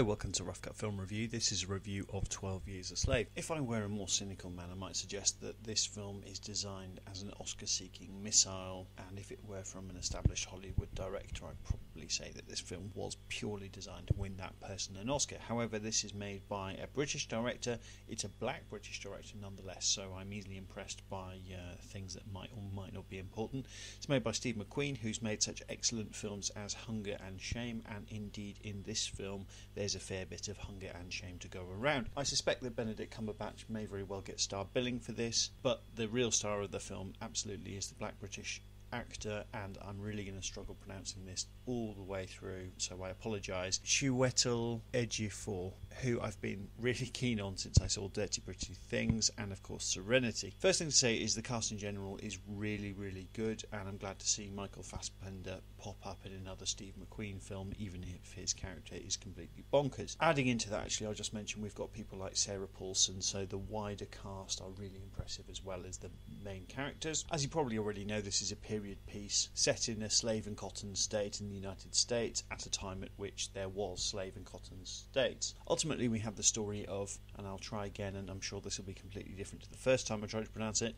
Hi, welcome to Rough Cut Film Review. This is a review of 12 Years a Slave. If I were a more cynical man, I might suggest that this film is designed as an Oscar-seeking missile, and if it were from an established Hollywood director, I'd probably say that this film was purely designed to win that person an Oscar. However, this is made by a British director. It's a black British director nonetheless, so I'm easily impressed by things that might or might not be important. It's made by Steve McQueen, who's made such excellent films as Hunger and Shame, and indeed in this film there's a fair bit of hunger and shame to go around. I suspect that Benedict Cumberbatch may very well get star billing for this, but the real star of the film absolutely is the black British actor, and I'm really going to struggle pronouncing this all the way through, so I apologise. Chiwetel Ejiofor, who I've been really keen on since I saw Dirty Pretty Things and of course Serenity. First thing to say is the cast in general is really, really good, and I'm glad to see Michael Fassbender pop up in another Steve McQueen film, even if his character is completely bonkers. Adding into that, actually, I'll just mention we've got people like Sarah Paulson, so the wider cast are really impressive as well as the main characters. As you probably already know, this is a period piece set in a slave and cotton state in the United States at a time at which there was slave and cotton states. Ultimately, we have the story of, and I'll try again, and I'm sure this will be completely different to the first time I tried to pronounce it,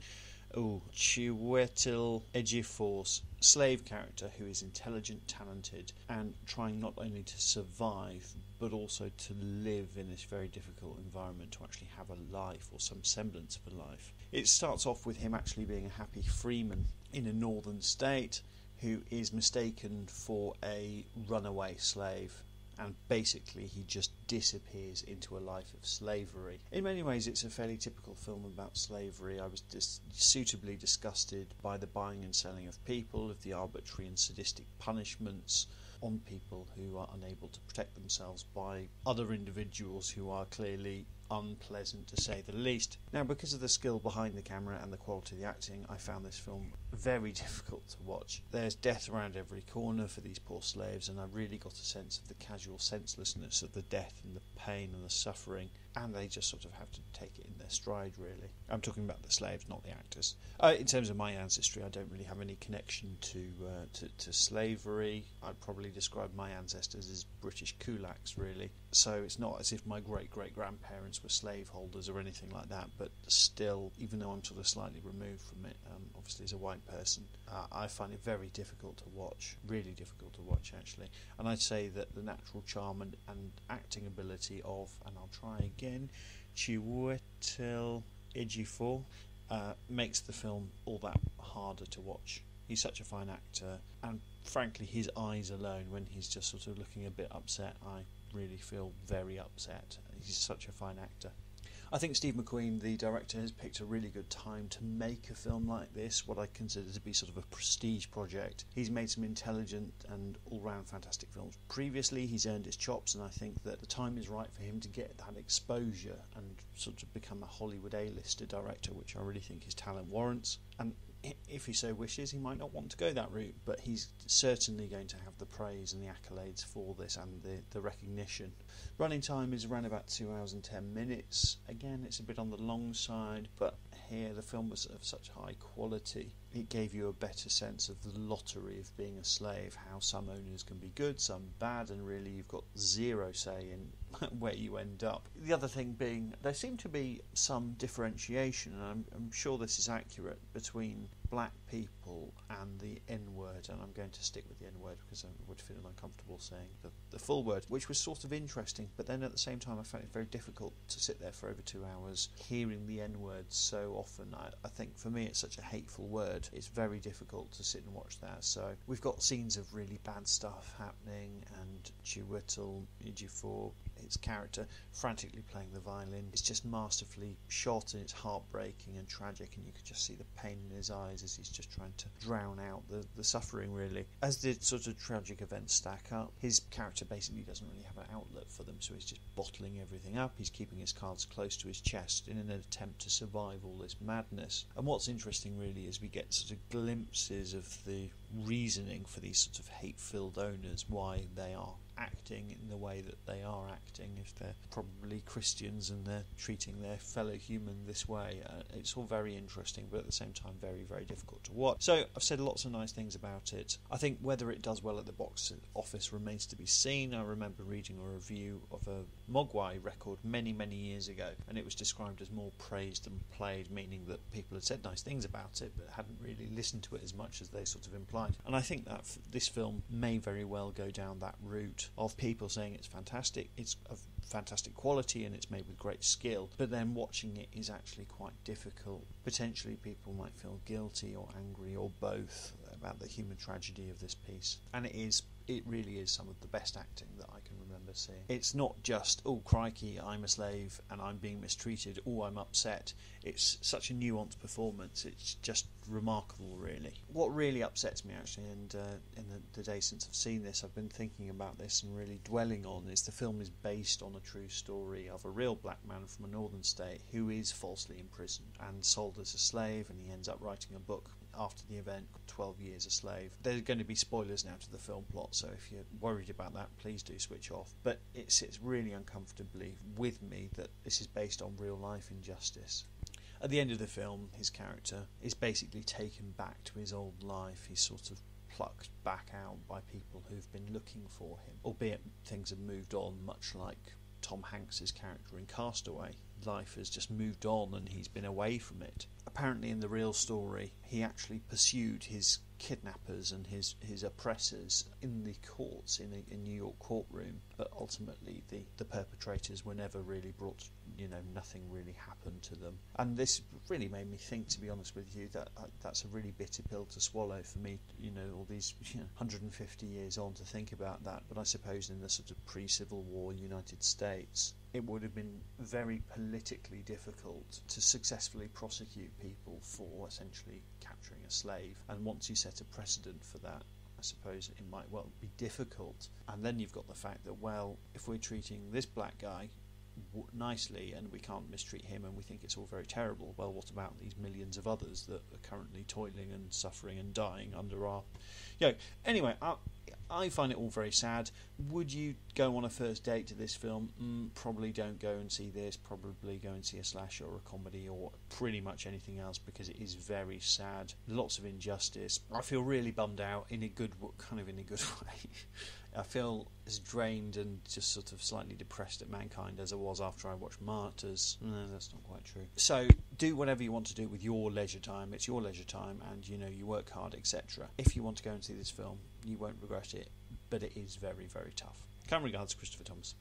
Chiwetel Ejiofor's slave character, who is intelligent, talented, and trying not only to survive but also to live in this very difficult environment, to actually have a life or some semblance of a life. It starts off with him actually being a happy freeman in a northern state who is mistaken for a runaway slave, and basically he just disappears into a life of slavery. In many ways it's a fairly typical film about slavery. I was suitably disgusted by the buying and selling of people, of the arbitrary and sadistic punishments on people who are unable to protect themselves by other individuals who are clearly unpleasant, to say the least. Now, because of the skill behind the camera and the quality of the acting, I found this film very difficult to watch. There's death around every corner for these poor slaves, and I really got a sense of the casual senselessness of the death and the pain and the suffering, and they just sort of have to take it in their stride, really. I'm talking about the slaves, not the actors. In terms of my ancestry, I don't really have any connection to slavery. I'd probably describe my ancestors as British kulaks, really. So it's not as if my great-great-grandparents were slaveholders or anything like that, but still, even though I'm sort of slightly removed from it, obviously as a white person, I find it very difficult to watch, really difficult to watch actually. And I'd say that the natural charm and acting ability of, and I'll try again, Chiwetel Ejiofor makes the film all that harder to watch. He's such a fine actor, and frankly his eyes alone, when he's just sort of looking a bit upset, I really feel very upset. He's such a fine actor. I think Steve McQueen, the director, has picked a really good time to make a film like this, what I consider to be sort of a prestige project. He's made some intelligent and all-round fantastic films previously. He's earned his chops, and I think that the time is right for him to get that exposure and sort of become a Hollywood A-lister director, which I really think his talent warrants. And if he so wishes, he might not want to go that route, but he's certainly going to have the praise and the accolades for this and the recognition. Running time is around about 2 hours and 10 minutes. Again, it's a bit on the long side, but here the film was of such high quality. It gave you a better sense of the lottery of being a slave, how some owners can be good, some bad, and really you've got zero say in where you end up. The other thing being, there seemed to be some differentiation, and I'm sure this is accurate, between black people and the N-word, and I'm going to stick with the N-word because I would feel uncomfortable saying the full word, which was sort of interesting, but then at the same time I found it very difficult to sit there for over 2 hours hearing the N-word so often. I think for me it's such a hateful word, it's very difficult to sit and watch that. So we've got scenes of really bad stuff happening, and Chiwetel Ejiofor, its character, frantically playing the violin. It's just masterfully shot, and it's heartbreaking and tragic, and you could just see the pain in his eyes as he's just trying to drown out the suffering, really. As the sort of tragic events stack up, his character basically doesn't really have an outlet for them, so he's just bottling everything up. He's keeping his cards close to his chest in an attempt to survive all this madness. And what's interesting really is we get sort of glimpses of the reasoning for these sorts of hate-filled owners, why they are acting in the way that they are acting, if they're probably Christians and they're treating their fellow human this way. It's all very interesting, but at the same time very, very difficult to watch. So I've said lots of nice things about it. I think whether it does well at the box office remains to be seen. I remember reading a review of a Mogwai record many, many years ago, and it was described as more praised than played, meaning that people had said nice things about it but hadn't really listened to it as much as they sort of implied. And I think that this film may very well go down that route of people saying it's fantastic, it's of fantastic quality and it's made with great skill, but then watching it is actually quite difficult. Potentially people might feel guilty or angry or both about the human tragedy of this piece, and it really is some of the best acting that I can remember seeing. It's not just, oh crikey, I'm a slave and I'm being mistreated, oh I'm upset. It's such a nuanced performance, it's just remarkable really. What really upsets me actually, and in the days since I've seen this I've been thinking about this and really dwelling on, is the film is based on a true story of a real black man from a northern state who is falsely imprisoned and sold as a slave, and he ends up writing a book after the event, 12 Years a Slave. There are going to be spoilers now to the film plot, so if you're worried about that, please do switch off. But it sits really uncomfortably with me that this is based on real life injustice. At the end of the film, his character is basically taken back to his old life. He's sort of plucked back out by people who've been looking for him, albeit things have moved on, much like Tom Hanks's character in Castaway. Life has just moved on and he's been away from it. Apparently in the real story he actually pursued his kidnappers and his oppressors in the courts, in a New York courtroom, but ultimately the perpetrators were never really brought, nothing really happened to them. And this really made me think, to be honest with you, that that's a really bitter pill to swallow for me, all these 150 years on, to think about that. But I suppose in the sort of pre-Civil War United States, it would have been very politically difficult to successfully prosecute people for essentially capturing a slave. And once you set a precedent for that, I suppose it might well be difficult. And then you've got the fact that, well, if we're treating this black guy nicely and we can't mistreat him and we think it's all very terrible, well, what about these millions of others that are currently toiling and suffering and dying under our... Anyway, I find it all very sad. Would you go on a first date to this film? Probably don't go and see this. Probably go and see a slasher or a comedy or pretty much anything else, because it is very sad. Lots of injustice. I feel really bummed out in a good way. I feel as drained and just sort of slightly depressed at mankind as I was after I watched Martyrs. No, that's not quite true. So do whatever you want to do with your leisure time. It's your leisure time, and you work hard, etc. If you want to go and see this film, you won't regret it, but it is very, very tough. Kind regards, Christopher Thomas.